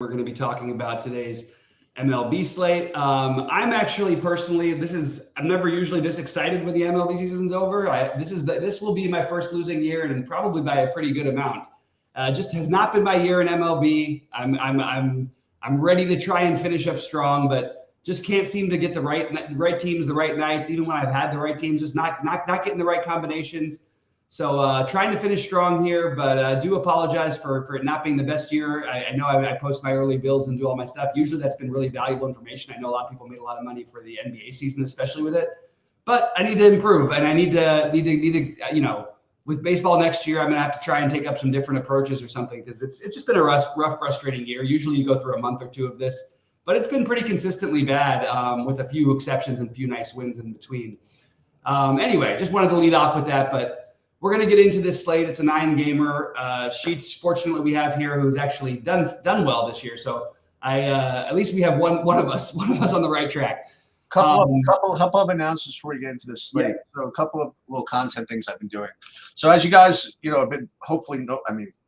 We're going to be talking about today's MLB slate. I'm actually personally, I'm never usually this excited when the MLB season's over. This will be my first losing year, and probably by a pretty good amount. Just has not been my year in MLB. I'm ready to try and finish up strong, but just can't seem to get the right teams, the right nights. Even when I've had the right teams, just not getting the right combinations. So trying to finish strong here, but I do apologize for it not being the best year. I know I post my early builds and do all my stuff. Usually that's been really valuable information. I know a lot of people made a lot of money for the NBA season, especially with it. But I need to improve, and I need to with baseball next year, I'm gonna have to try and take up some different approaches or something, because it's just been a rough, frustrating year. Usually you go through a month or two of this, but it's been pretty consistently bad, with a few exceptions and a few nice wins in between. Anyway, just wanted to lead off with that, but we're going to get into this slate. It's a 9-gamer. Sheets, fortunately, we have here who's actually done well this year. So at least we have one of us on the right track. Couple of announcements before we get into this slate. Yeah. So a couple of little content things I've been doing. So as you guys, have been hopefully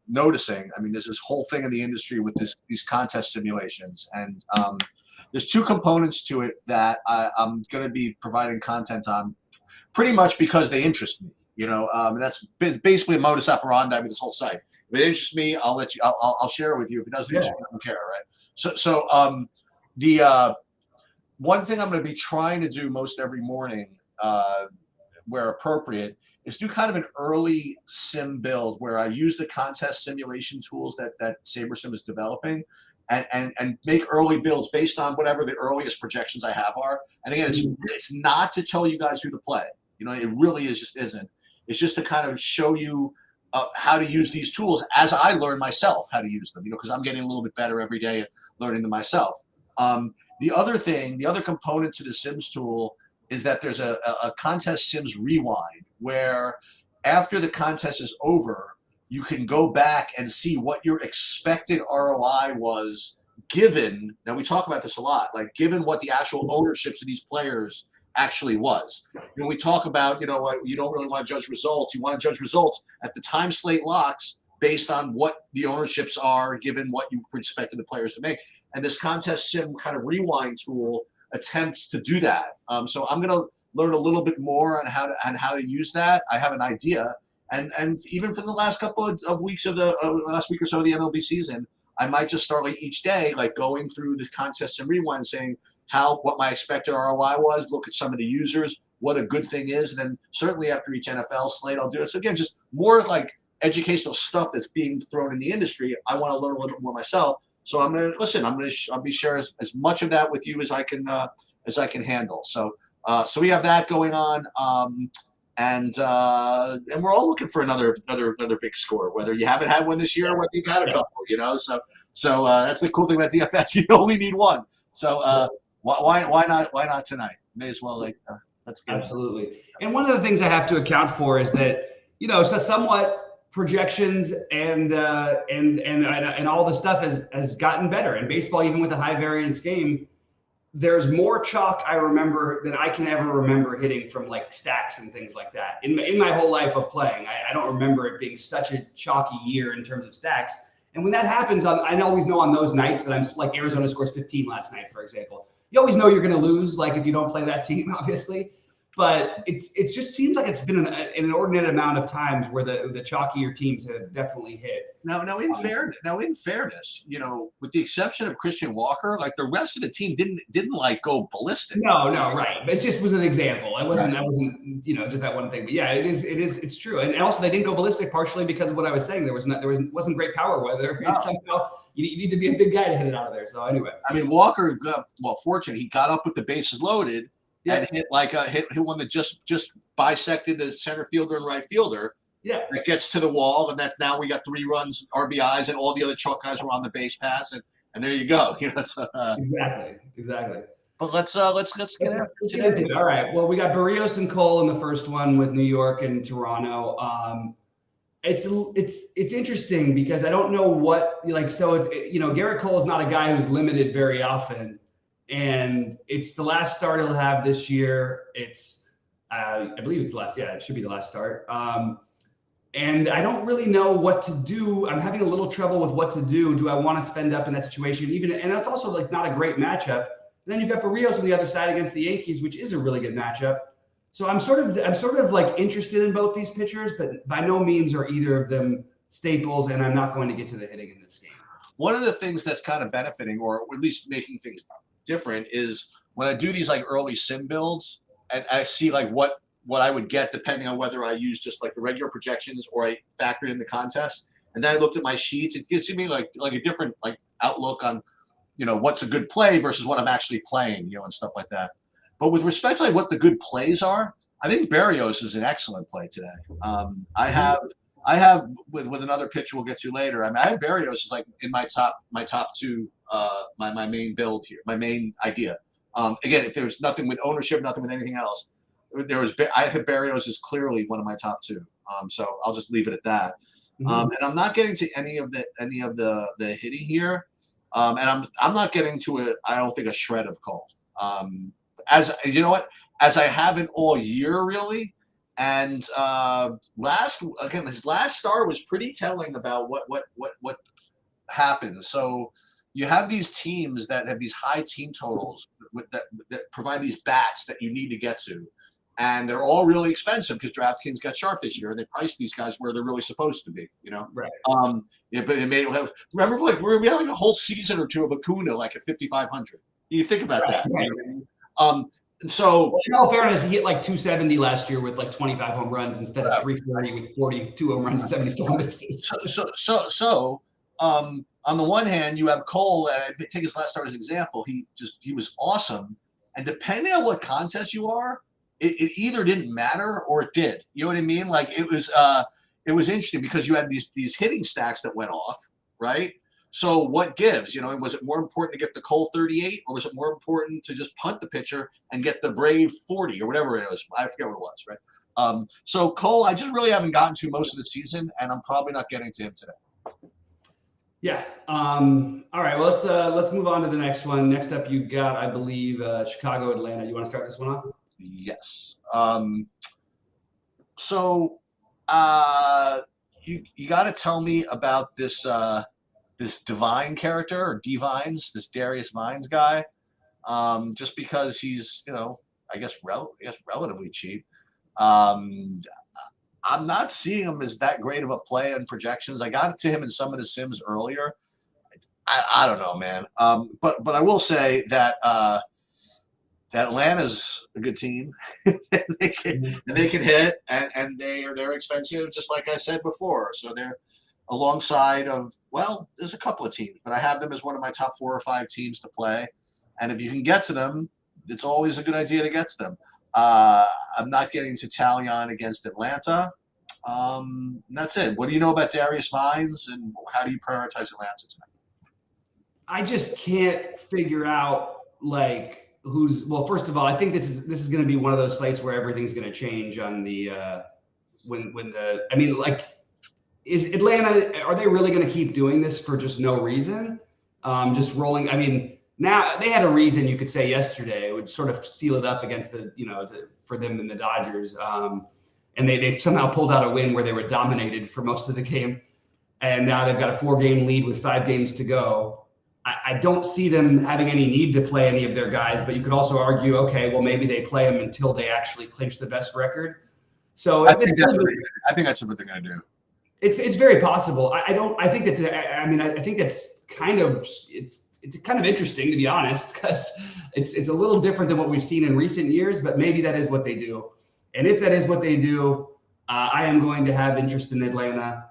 noticing. There's this whole thing in the industry with these contest simulations, and there's two components to it that I'm going to be providing content on, pretty much because they interest me. That's basically a modus operandi with this whole site. If it interests me, I'll let you. I'll share it with you. If it doesn't interest me, I don't care. Right. So the one thing I'm going to be trying to do most every morning, where appropriate, is do kind of an early sim build where I use the contest simulation tools that SaberSim is developing, and make early builds based on whatever the earliest projections I have are. And again, it's not to tell you guys who to play. It really isn't. It's just to kind of show you how to use these tools as I learn myself how to use them, because I'm getting a little bit better every day at learning them myself. The other component to the Sims tool is that there's a contest Sims rewind, where after the contest is over, you can go back and see what your expected ROI was given. Now, we talk about this a lot, like given what the actual ownerships of these players actually was. We talk about, you don't really want to judge results. You want to judge results at the time slate locks based on what the ownerships are, given what you expected the players to make. And this contest sim kind of rewind tool attempts to do that. So I'm going to learn a little bit more on how to use that. I have an idea. And even for the last couple of weeks of the last week or so of the MLB season, I might just start like each day, like going through the contest sim rewind, saying what my expected ROI was, look at some of the users, what a good thing is, and then certainly after each NFL slate, I'll do it. So again, just more like educational stuff that's being thrown in the industry. I want to learn a little bit more myself. So I'll be sharing as much of that with you as I can handle. So we have that going on, and we're all looking for another big score. Whether you haven't had one this year or whether you got a couple, So that's the cool thing about DFS. You only need one. So why not tonight? May as well let's get absolutely. It. And one of the things I have to account for is that so somewhat projections and all the stuff has gotten better in baseball. Even with a high variance game, there's more chalk I remember than I can ever remember hitting from like stacks and things like that in my whole life of playing. I don't remember it being such a chalky year in terms of stacks. And when that happens, I always know on those nights that I'm like Arizona scores 15 last night, for example. You always know you're going to lose, like if you don't play that team, obviously. But it just seems like it's been an inordinate amount of times where the chalkier teams have definitely hit. Now, in fairness, with the exception of Christian Walker, like the rest of the team didn't like go ballistic. No, right. But it just was an example. That wasn't just that one thing. But yeah, it's true. And also they didn't go ballistic partially because of what I was saying. There wasn't great power weather. No. Somehow you need to be a big guy to hit it out of there. So anyway, Walker got fortunate. He got up with the bases loaded. Yeah. And hit one that just bisected the center fielder and right fielder. Yeah, it gets to the wall, and now we got 3 runs, RBIs, and all the other chalk guys were on the base pass, and there you go. Exactly. But let's get into it. All right. Well, we got Barrios and Cole in the first one with New York and Toronto. It's interesting because I don't know what So it's Garrett Cole is not a guy who's limited very often. And it's the last start he'll have this year. It's, I believe it's the last. Yeah, it should be the last start. And I don't really know what to do. I'm having a little trouble with what to do. Do I want to spend up in that situation? And that's also like not a great matchup. And then you've got Barrios on the other side against the Yankees, which is a really good matchup. So I'm sort of like interested in both these pitchers, but by no means are either of them staples, and I'm not going to get to the hitting in this game. One of the things that's kind of benefiting, or at least making things different, is when I do these like early sim builds, and I see like what I would get depending on whether I use just like the regular projections or I factor in the contest. And then I looked at my sheets. It gives me like a different like outlook on, what's a good play versus what I'm actually playing, and stuff like that. But with respect to like what the good plays are, I think Barrios is an excellent play today. I have with another pitcher we'll get to later. I have Barrios is like in my top two, my main build here, my main idea. Again, if there's nothing with ownership, nothing with anything else, I have Barrios is clearly one of my top two. So I'll just leave it at that. And I'm not getting to any of the hitting here. And I'm not getting to I don't think a shred of Cole. As you know what, as I haven't all year really. And his last start was pretty telling about what happened. So you have these teams that have these high team totals that provide these bats that you need to get to. And they're all really expensive because DraftKings got sharp this year. They priced these guys where they're really supposed to be, Right. Yeah, but it made remember like we had like a whole season or two of Acuna like at 5,500. You think about that. Right. And so, well, in all fairness, he hit like 270 last year with like 25 home runs instead of 340 with 42 home runs and 70 stolen bases. So, on the one hand, you have Cole, and I take his last start as an example. He was awesome, and depending on what contest you are, it either didn't matter or it did. You know what I mean? Like it was interesting because you had these hitting stacks that went off, right? So what gives? Was it more important to get the Cole 38, or was it more important to just punt the pitcher and get the Brave 40 or whatever it was? I forget what it was, right? So Cole, I just really haven't gotten to most of the season, and I'm probably not getting to him today. Yeah. All right. Well, let's move on to the next one. Next up, you got, I believe, Chicago, Atlanta. You want to start this one off? Yes. So you got to tell me about this Divine character, or Divines, this Darius Vines guy. Just because he's I guess relatively cheap. I'm not seeing him as that great of a play in projections. I got to him in some of the sims earlier. I don't know, man. But I will say that Atlanta's a good team. they can hit, and they're expensive, just like I said before. So they're alongside of, there's a couple of teams, but I have them as one of my top 4 or 5 teams to play. And if you can get to them, it's always a good idea to get to them. I'm not getting to Talion against Atlanta. And that's it. What do you know about Darius Vines, and how do you prioritize Atlanta tonight? I just can't figure out first of all, I think this is going to be one of those slates where everything's going to change on the is Atlanta, are they really going to keep doing this for just no reason? Just rolling. I mean, now they had a reason, you could say, yesterday. It would sort of seal it up against for them and the Dodgers. And they somehow pulled out a win where they were dominated for most of the game. And now they've got a 4-game lead with 5 games to go. I don't see them having any need to play any of their guys, but you could also argue, okay, well, maybe they play them until they actually clinch the best record. So I think that's what they're going to do. It's very possible. I think that's kind of interesting, to be honest, because it's a little different than what we've seen in recent years, but maybe that is what they do. And if that is what they do, I am going to have interest in Atlanta,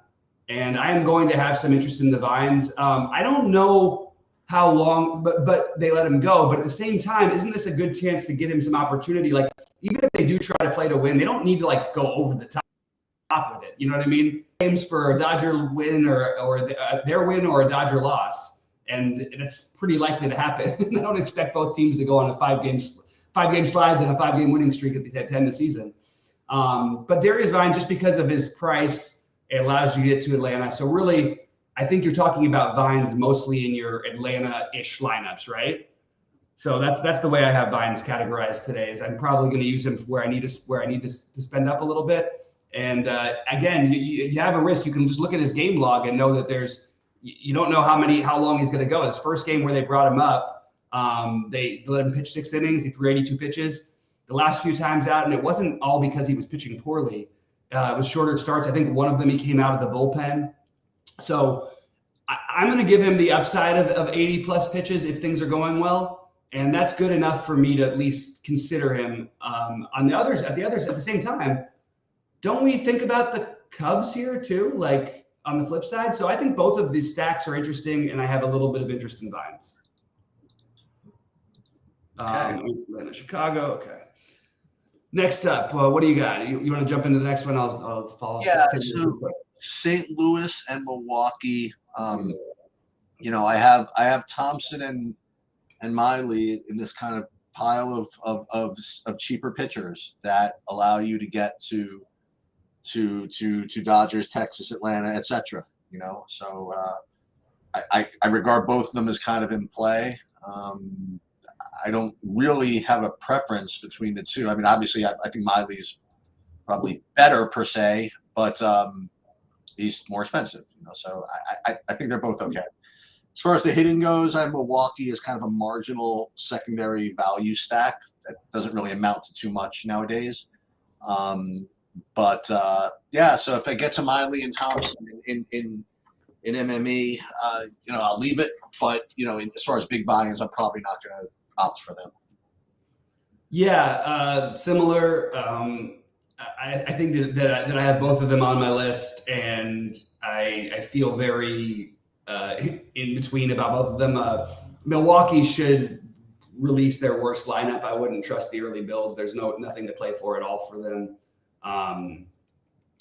and I am going to have some interest in the Vines. I don't know how long, but they let him go. But at the same time, isn't this a good chance to get him some opportunity? Like, even if they do try to play to win, they don't need to go over the top with it. You know what I mean? Games for a Dodger win or their win or a Dodger loss, and it's pretty likely to happen. I don't expect both teams to go on a 5-game slide, then a 5-game winning streak at the end of the season. But Darius Vine, just because of his price, it allows you to get to Atlanta. So really, I think you're talking about Vines mostly in your Atlanta-ish lineups, right? So that's the way I have Vines categorized today. Is I'm probably going to use him where I need to spend up a little bit. And again, you have a risk. You can just look at his game log and know that you don't know how long he's going to go. His first game where they brought him up, they let him pitch 6 innings. He threw 82 pitches. The last few times out, and it wasn't all because he was pitching poorly. It was shorter starts. I think one of them he came out of the bullpen. So I'm going to give him the upside of 80 plus pitches if things are going well, and that's good enough for me to at least consider him. At the same time, don't we think about the Cubs here too? Like on the flip side. So I think both of these stacks are interesting, and I have a little bit of interest in Vines. Okay. Chicago. Okay. Next up, what do you got? You want to jump into the next one? I'll follow. Yeah. So St. Louis and Milwaukee. I have Thompson and Miley in this kind of pile of cheaper pitchers that allow you to get to Dodgers, Texas, Atlanta, etc. So I regard both of them as kind of in play. I don't really have a preference between the two. I mean, obviously, I think Miley's probably better per se, but he's more expensive. So I think they're both okay. As far as the hitting goes, I have Milwaukee as kind of a marginal secondary value stack that doesn't really amount to too much nowadays. So if I get to Miley and Thompson in MME, I'll leave it. But as far as big buy-ins, I'm probably not going to opt for them. Yeah, similar. I think that I have both of them on my list, and I feel very in between about both of them. Milwaukee should release their worst lineup. I wouldn't trust the early builds. There's nothing to play for at all for them.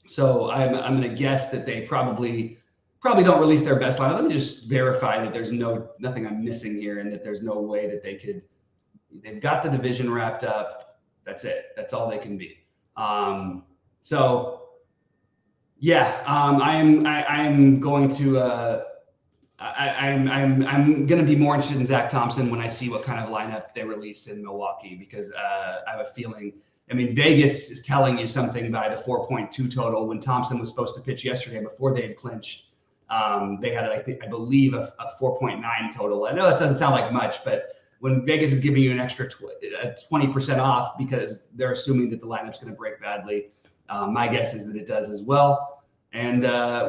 So I'm going to guess that they probably don't release their best lineup. Let me just verify that there's nothing I'm missing here, and that there's no way that they've got the division wrapped up. That's it. That's all they can be. I'm going to I'm going to be more interested in Zach Thompson when I see what kind of lineup they release in Milwaukee, because I have a feeling. I mean, Vegas is telling you something by the 4.2 total when Thompson was supposed to pitch yesterday before they had clinched. They had, I believe, a 4.9 total. I know that doesn't sound like much, but when Vegas is giving you an extra 20% off because they're assuming that the lineup's going to break badly, my guess is that it does as well. And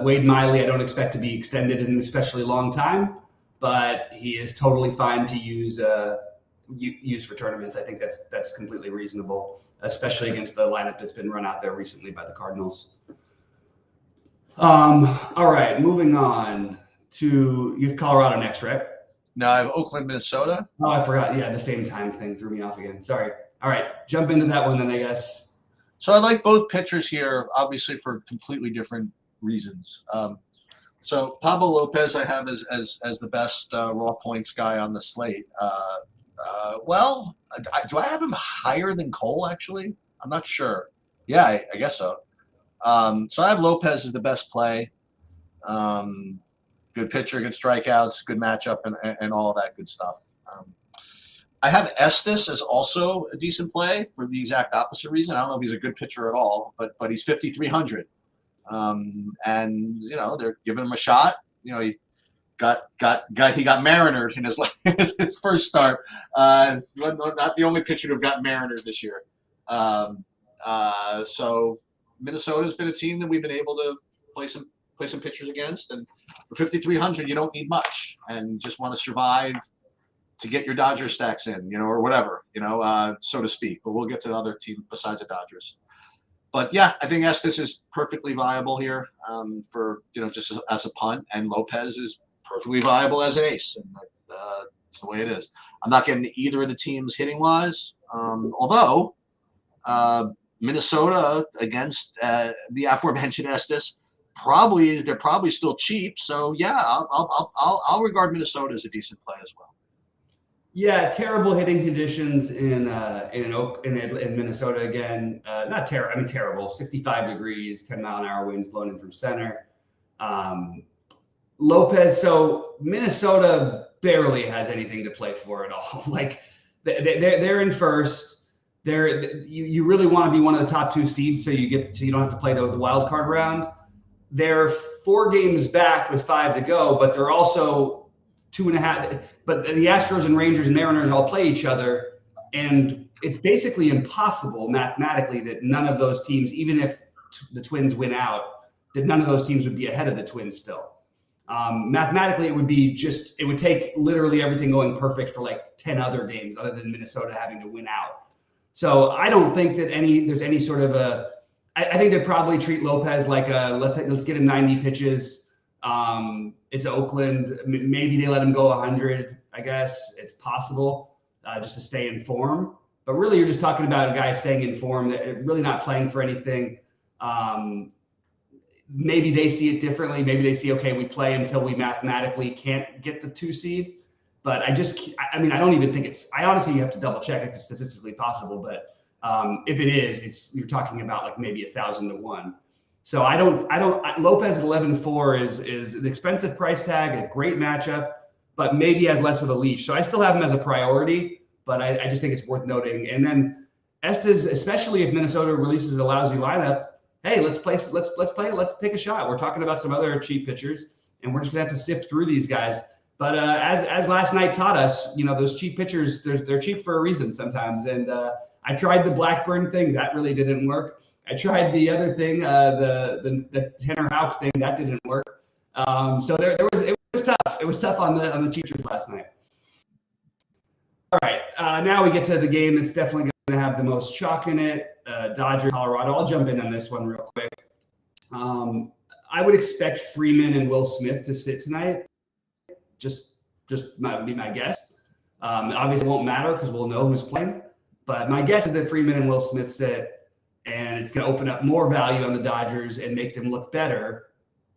Wade Miley, I don't expect to be extended in an especially long time, but he is totally fine to use for tournaments. I think that's completely reasonable, especially against the lineup that's been run out there recently by the Cardinals. All right, moving on to you have Colorado next, right? No, I have Oakland, Minnesota. Oh, I forgot. Yeah, the same time thing threw me off again. Sorry. All right, jump into that one then, I guess. So I like both pitchers here, obviously for completely different reasons. So Pablo Lopez I have as the best raw points guy on the slate. Do I have him higher than Cole, actually? I'm not sure. Yeah, I guess so. So I have Lopez as the best play. Good pitcher, good strikeouts, good matchup, and all of that good stuff. I have Estes as also a decent play for the exact opposite reason. I don't know if he's a good pitcher at all, but he's 5,300. And they're giving him a shot. He got marinated in his first start. Not the only pitcher to have got marinated this year. So Minnesota's been a team that we've been able to play some pitchers against, and for 5,300, you don't need much, and just want to survive to get your Dodger stacks in, or whatever, so to speak. But we'll get to the other team besides the Dodgers. But yeah, I think Estes is perfectly viable here for just as a punt, and Lopez is perfectly viable as an ace, and that's the way it is. I'm not getting either of the teams hitting wise, although Minnesota against the aforementioned Estes, they're probably still cheap. So yeah, I'll regard Minnesota as a decent play as well. Yeah, terrible hitting conditions in Minnesota again. Not terrible. I mean, terrible. 65 degrees, 10-mile-an-hour winds blowing in from center. Lopez. So Minnesota barely has anything to play for at all. Like they're in first. you really want to be one of the top 2 seeds, so you don't have to play the wild card round. They're 4 games back with 5 to go, but they're also 2.5. But the Astros and Rangers and Mariners all play each other, and it's basically impossible mathematically that none of those teams, even if the Twins win out, that none of those teams would be ahead of the Twins still. Mathematically, it would take literally everything going perfect for like 10 other games other than Minnesota having to win out. So I don't think that there's any sort of I think they'd probably treat Lopez like let's get him 90 pitches. It's Oakland. Maybe they let him go 100, I guess. It's possible just to stay in form. But really, you're just talking about a guy staying in form, that really not playing for anything. Maybe they see it differently. Maybe they see, okay, we play until we mathematically can't get the 2 seed. But I don't even think I honestly have to double check if it's statistically possible. But if it is, you're talking about like maybe 1,000 to 1. So Lopez at 11-4 is an expensive price tag, a great matchup, but maybe has less of a leash. So I still have him as a priority, but I just think it's worth noting. And then Estes, especially if Minnesota releases a lousy lineup, hey, let's play. Let's take a shot. We're talking about some other cheap pitchers, and we're just gonna have to sift through these guys. But as last night taught us, those cheap pitchers, they're cheap for a reason sometimes. And I tried the Blackburn thing, that really didn't work. I tried the other thing, the Tanner Houck thing, that didn't work. So it was tough. It was tough on the cheaters last night. All right, now we get to the game that's definitely going to have the most chalk in it. Dodgers, Colorado. I'll jump in on this one real quick. I would expect Freeman and Will Smith to sit tonight. Just be my guess. Obviously, it won't matter because we'll know who's playing. But my guess is that Freeman and Will Smith sit, and it's going to open up more value on the Dodgers and make them look better.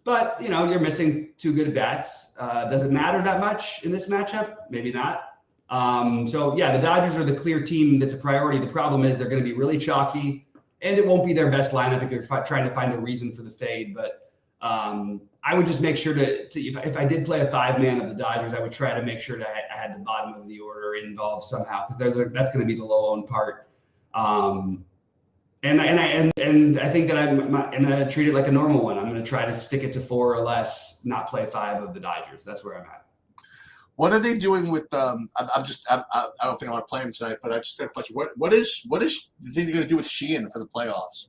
But, you're missing 2 good bats. Does it matter that much in this matchup? Maybe not. So, yeah, the Dodgers are the clear team that's a priority. The problem is they're going to be really chalky, and it won't be their best lineup if you're trying to find a reason for the fade. But I would just make sure if I did play a 5-man of the Dodgers, I would try to make sure that I had the bottom of the order involved somehow, because that's going to be the low-owned part. And I think that I'm going to treat it like a normal one. I'm going to try to stick it to 4 or less, not play 5 of the Dodgers. That's where I'm at. What are they doing with? I don't think I want to play him tonight, but I just got a question. What is the thing they're going to do with Sheehan for the playoffs?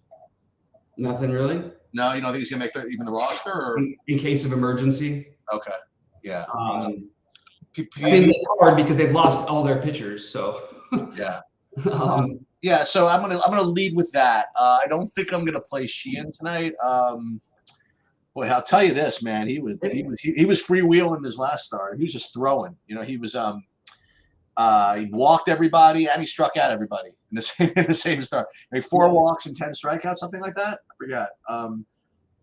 Nothing really. No, you don't think he's going to make even the roster, or in case of emergency? Okay, yeah. It's hard because they've lost all their pitchers, so yeah. Yeah, so I'm gonna lead with that. I don't think I'm going to play Sheehan tonight. Boy, I'll tell you this, man. He was freewheeling his last start. He was just throwing. He was he walked everybody and he struck out everybody in the same start. 4 walks and 10 strikeouts, something like that. I forgot.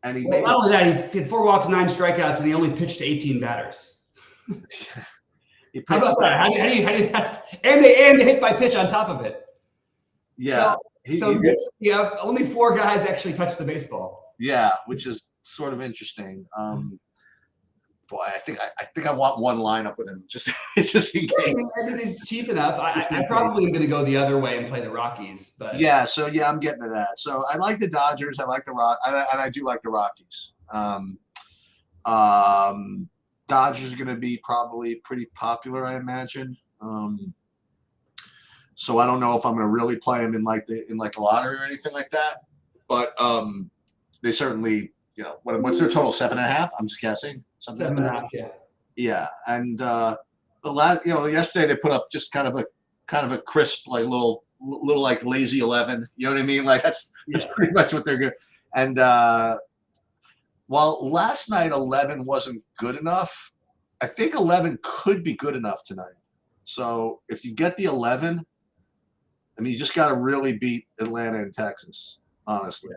And he not only that, he had 4 walks, 9 strikeouts, and he only pitched to 18 batters. How about that? How do you and they hit by pitch on top of it. Yeah. So only 4 guys actually touched the baseball. Yeah, which is sort of interesting. Boy, I think I want one lineup with him just in case. He's cheap enough. I probably am going to go the other way and play the Rockies. But yeah, so I'm getting to that. So I like the Dodgers. I like the and I do like the Rockies. Dodgers are going to be probably pretty popular, I imagine. So I don't know if I'm going to really play them in like the lottery or anything like that. But they certainly, what's their total? 7.5? I'm just guessing. 7.5, yeah. Yeah, and yesterday they put up just kind of a crisp, like little like lazy 11. You know what I mean? Like that's pretty much what they're good. And while last night 11 wasn't good enough, I think 11 could be good enough tonight. So if you get the 11, I mean, you just got to really beat Atlanta and Texas, honestly.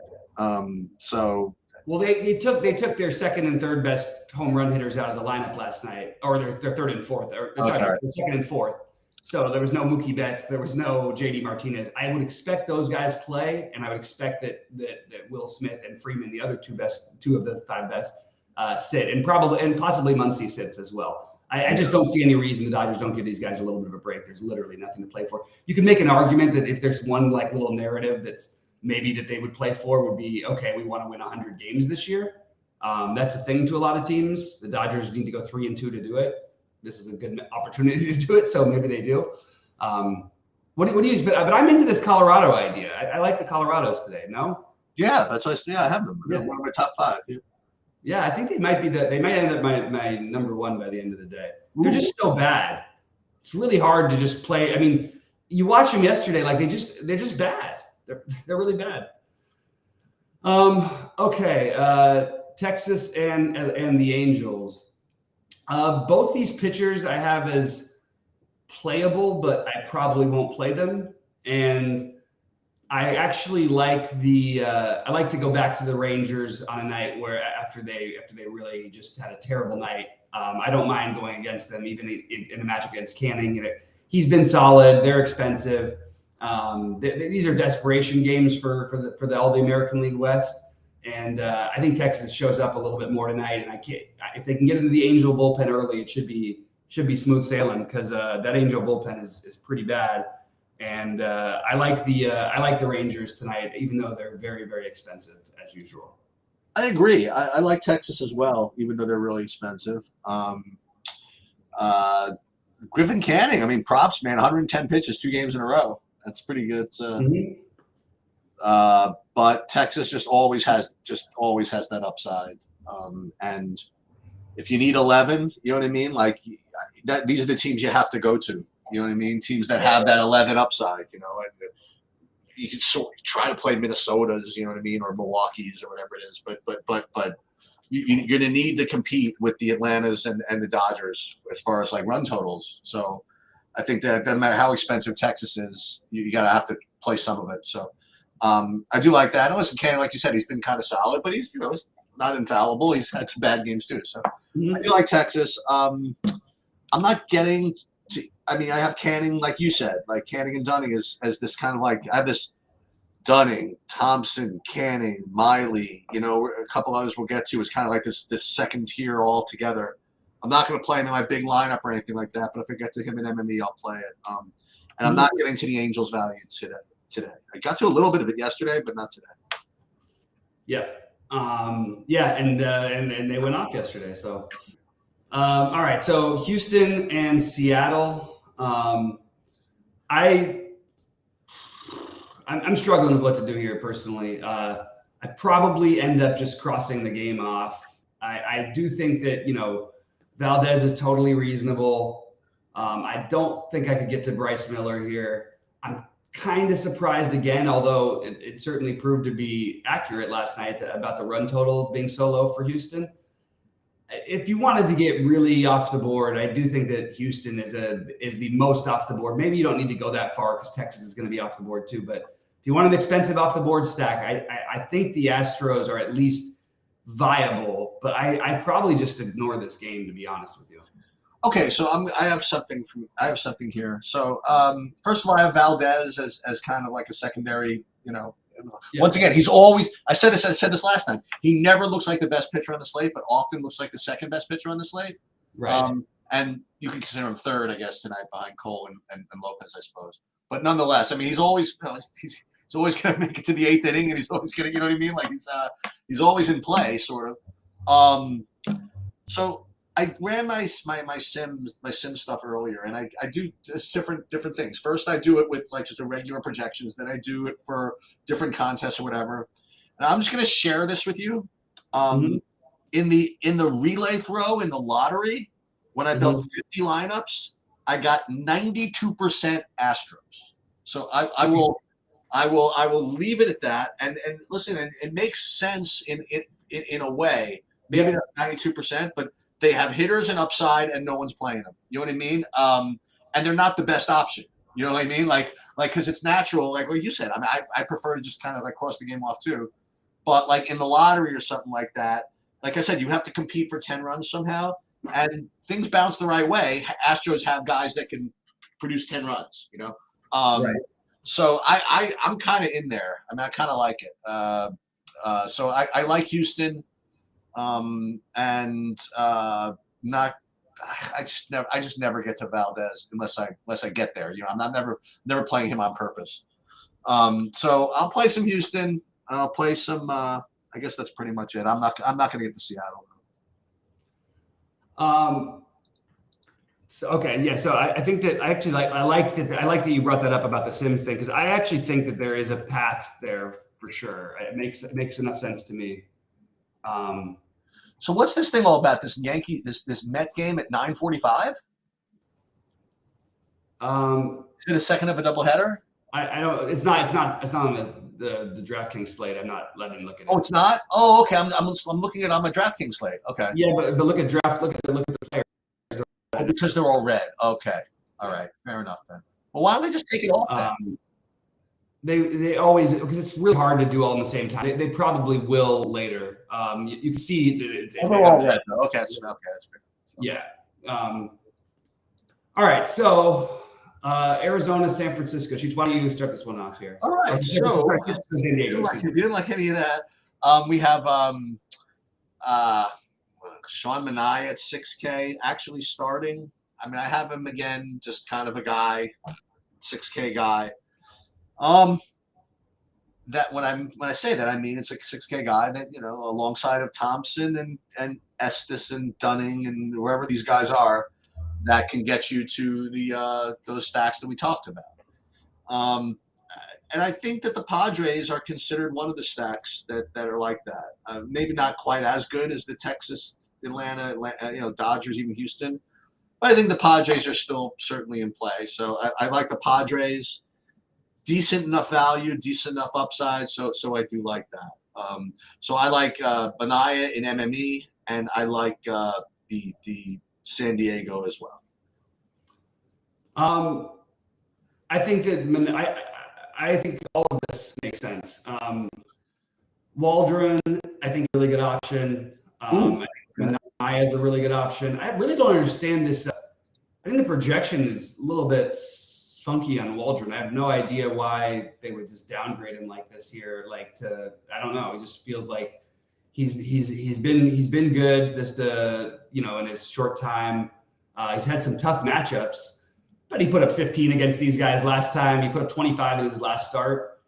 Well, they took their second and third best home run hitters out of the lineup last night, or their third and fourth, their second and fourth. So there was no Mookie Betts, there was no JD Martinez. I would expect those guys play, and I would expect that Will Smith and Freeman, the other two of the 5 best, sit, and possibly Muncy sits as well. I just don't see any reason the Dodgers don't give these guys a little bit of a break. There's literally nothing to play for. You can make an argument that if there's one like little narrative that's maybe that they would play for would be, okay, we want to win 100 games this year. That's a thing to a lot of teams. The Dodgers need to go 3-2 to do it. This is a good opportunity to do it, so maybe they do. What do you? But I'm into this Colorado idea. I like the Colorados today. No. Yeah, that's why. Yeah, I have them. They're one of my top 5. Yeah, I think they might be they might end up my number 1 by the end of the day. They're just so bad. It's really hard to just play. I mean, you watch them yesterday, like they're just bad. They're really bad. Okay. Texas and the Angels. Both these pitchers I have as playable, but I probably won't play them. And I actually like I like to go back to the Rangers on a night where after they really just had a terrible night. I don't mind going against them, even in a match against Canning. He's been solid. They're expensive. These are desperation games for all the American League West. And I think Texas shows up a little bit more tonight. And if they can get into the Angel bullpen early, it should be smooth sailing because that Angel bullpen is pretty bad. And I like the Rangers tonight, even though they're very, very expensive as usual. I agree. I like Texas as well, even though they're really expensive. Griffin Canning, I mean, props, man. 110 pitches, 2 games in a row. That's pretty good. But Texas just always has that upside. And if you need 11, you know what I mean? Like these are the teams you have to go to. You know what I mean? Teams that have that 11 upside, and you can sort of try to play Minnesota's, you know what I mean, or Milwaukee's or whatever it is. But you're going to need to compete with the Atlantas and the Dodgers as far as like run totals. So I think that it doesn't matter how expensive Texas is, you got to have to play some of it. So I do like that. And listen, Canning, like you said, he's been kind of solid, but he's not infallible. He's had some bad games too. So I do like Texas. I'm not getting – I mean, I have Canning, like you said, like Canning and Dunning as this kind of like – I have this Dunning, Thompson, Canning, Miley, a couple others we'll get to is kind of like this second tier all together. I'm not going to play him in my big lineup or anything like that, but if I get to him in MME, I'll play it. And I'm not getting to the Angels' value today. I got to a little bit of it yesterday, but not today. Yeah. And they went off yesterday. So, all right. So Houston and Seattle. I'm struggling with what to do here personally. I probably end up just crossing the game off. I do think that, Valdez is totally reasonable. I don't think I could get to Bryce Miller here. I'm kind of surprised again, although it certainly proved to be accurate last night about the run total being so low for Houston. If you wanted to get really off the board, I do think that Houston is the most off the board. Maybe you don't need to go that far because Texas is going to be off the board too. But if you want an expensive off the board stack, I think the Astros are at least viable. But I probably just ignore this game, to be honest with you. Okay, so I have something here. So first of all, I have Valdez as kind of like a secondary, Yeah. Once again, he's always. I said this last time. He never looks like the best pitcher on the slate, but often looks like the second best pitcher on the slate. Right. And you can consider him third, I guess, tonight behind Cole and Lopez, I suppose. But nonetheless, I mean, he's always going to make it to the 8th inning, and he's always going to, you know what I mean? Like he's always in play, sort of. So I ran my sim stuff earlier, and I do just different things. First, I do it with like just the regular projections. Then I do it for different contests or whatever. And I'm just going to share this with you. In the relay throw in the lottery, when I built 50 lineups, I got 92% Astros. So I will leave it at that. And listen, and it makes sense in a way. Maybe not 92%, but they have hitters and upside, and no one's playing them. You know what I mean? And they're not the best option. You know what I mean? Like because it's natural. Like what you said. I mean, I prefer to just kind of like cross the game off too. But like in the lottery or something like that, like I said, you have to compete for 10 runs somehow, and things bounce the right way. Astros have guys that can produce 10 runs. Right. So I'm kind of in there. I mean, I kind of like it. So I like Houston. And not I just never get to Valdez unless I get there. You know, I'm not never playing him on purpose. So I'll play some Houston and I'll play some. I guess that's pretty much it. I'm not going to get to Seattle. So okay, yeah. So I think that I actually I like that you brought that up about the Sims thing, because I actually think that there is a path there for sure. It makes enough sense to me. So what's this thing all about? This this Met game at 9:45? Is it a second of a doubleheader? I don't. It's not on the DraftKings slate. I'm not letting him look at it. Oh, it's not. Oh, okay. I'm looking at it on my DraftKings slate. Okay. Yeah, but look at the players. Oh, because they're all red. Okay. All right. Fair enough then. Well, why don't they just take it off then? They always, because it's really hard to do all in the same time. They probably will later. You can see they're all red though. Okay, that's fair. Yeah. All right. So Arizona, San Francisco. Cheech, why don't you start this one off here? All right. So San Diego. You didn't like any of that. We have Sean Manaea at 6K actually starting. I mean, I have him again, just kind of a guy, 6K guy. That when I say that, I mean it's like a 6K guy that, you know, alongside of Thompson and Estes and Dunning and wherever these guys are, that can get you to the those stacks that we talked about. And I think that the Padres are considered one of the stacks that are like that. Maybe not quite as good as the Texas, Atlanta, you know, Dodgers, even Houston. But I think the Padres are still certainly in play. So I like the Padres. Decent enough value, decent enough upside. So I do like that. So I like Manaea in MME, and I like the San Diego as well. I think that I think all of this makes sense. Waldron, I think, really good option. I think Manaea is a really good option. I really don't understand this. I think the projection is a little bit funky on Waldron. I have no idea why they would just downgrade him like this here. Like I don't know. It just feels like he's been good in his short time. He's had some tough matchups, but he put up 15 against these guys last time. He put up 25 in his last start.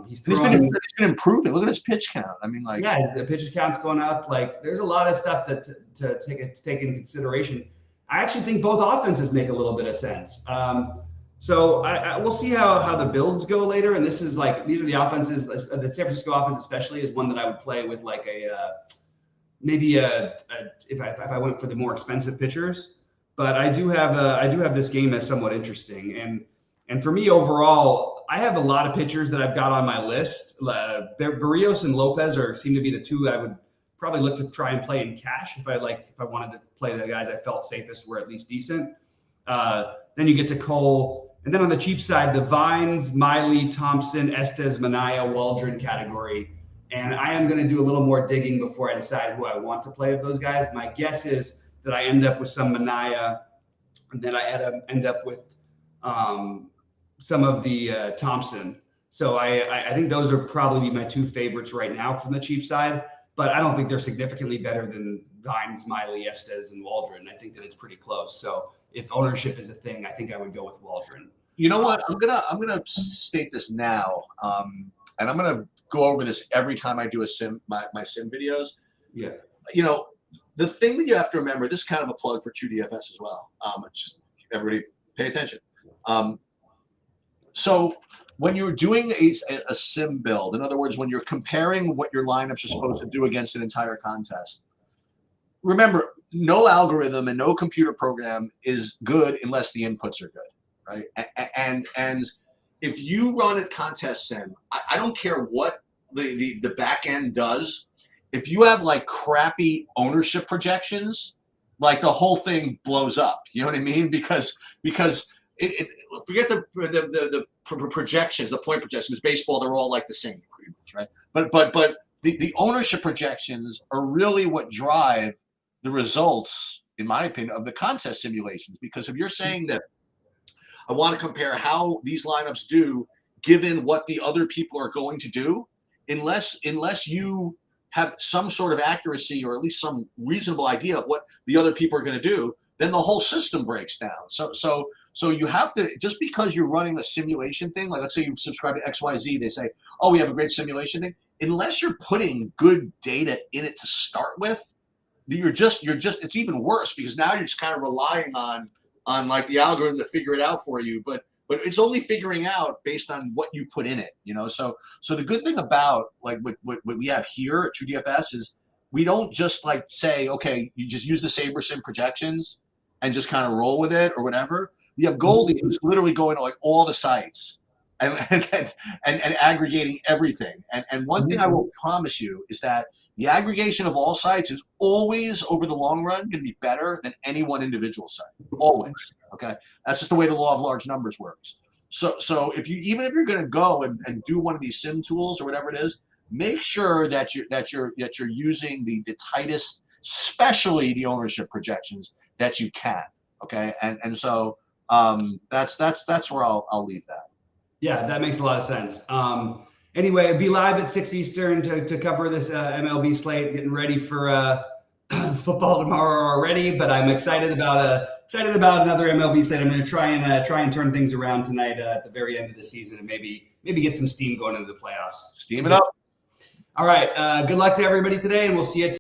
He's been improving. Look at his pitch count. I mean, like, yeah, the pitch count's going up. Like, there's a lot of stuff that to take into consideration. I actually think both offenses make a little bit of sense. So we'll see how the builds go later. And these are the offenses. The San Francisco offense especially is one that I would play with, like if I went for the more expensive pitchers. But I do have this game as somewhat interesting. And for me overall, I have a lot of pitchers that I've got on my list. Barrios and Lopez seem to be the two I would probably look to try and play in cash if I wanted to play the guys I felt safest were at least decent. Then you get to Cole. And then on the cheap side, the Vines, Miley, Thompson, Estes, Manaea, Waldron category. And I am going to do a little more digging before I decide who I want to play of those guys. My guess is that I end up with some Manaea, and then I end up with some of the Thompson. So I think those are probably my two favorites right now from the cheap side. But I don't think they're significantly better than Vines, Miley, Estes, and Waldron. I think that it's pretty close. So if ownership is a thing, I think I would go with Waldron. You know what? I'm gonna state this now, and I'm gonna go over this every time I do my sim videos. Yeah. You know, the thing that you have to remember. This is kind of a plug for True DFS as well. Just everybody pay attention. So when you're doing a sim build, in other words, when you're comparing what your lineups are supposed to do against an entire contest, remember, no algorithm and no computer program is good unless the inputs are good, right? And if you run a contest sim, I don't care what the back end does. If you have like crappy ownership projections, like the whole thing blows up. You know what I mean? Because forget the projections, the point projections. Baseball, they're all like the same, pretty much, right? But the ownership projections are really what drive the results, in my opinion, of the contest simulations. Because if you're saying that I want to compare how these lineups do given what the other people are going to do, unless you have some sort of accuracy or at least some reasonable idea of what the other people are going to do, then the whole system breaks down. So you have to, just because you're running a simulation thing, like let's say you subscribe to XYZ, they say, oh, we have a great simulation thing. Unless you're putting good data in it to start with, you're just it's even worse, because now you're just kind of relying on like the algorithm to figure it out for you. But it's only figuring out based on what you put in it, you know. So the good thing about like what we have here at TrueDFS is we don't just like say, okay, you just use the SaberSim projections and just kind of roll with it or whatever. We have Goldie, who's literally going to like all the sites and aggregating everything. And one thing I will promise you is that the aggregation of all sites is always, over the long run, going to be better than any one individual site. Always. Okay, that's just the way the law of large numbers works. So if you, even if you're going to go and do one of these sim tools or whatever it is, make sure that you're using the tightest, especially the ownership projections, that you can. Okay, and so that's where I'll leave that. Yeah, that makes a lot of sense. Anyway, be live at 6 Eastern to cover this MLB slate. Getting ready for football tomorrow already, but I'm excited about another MLB slate. I'm going to try and turn things around tonight at the very end of the season, and maybe get some steam going into the playoffs. Steam it up. All right. Good luck to everybody today, and we'll see you.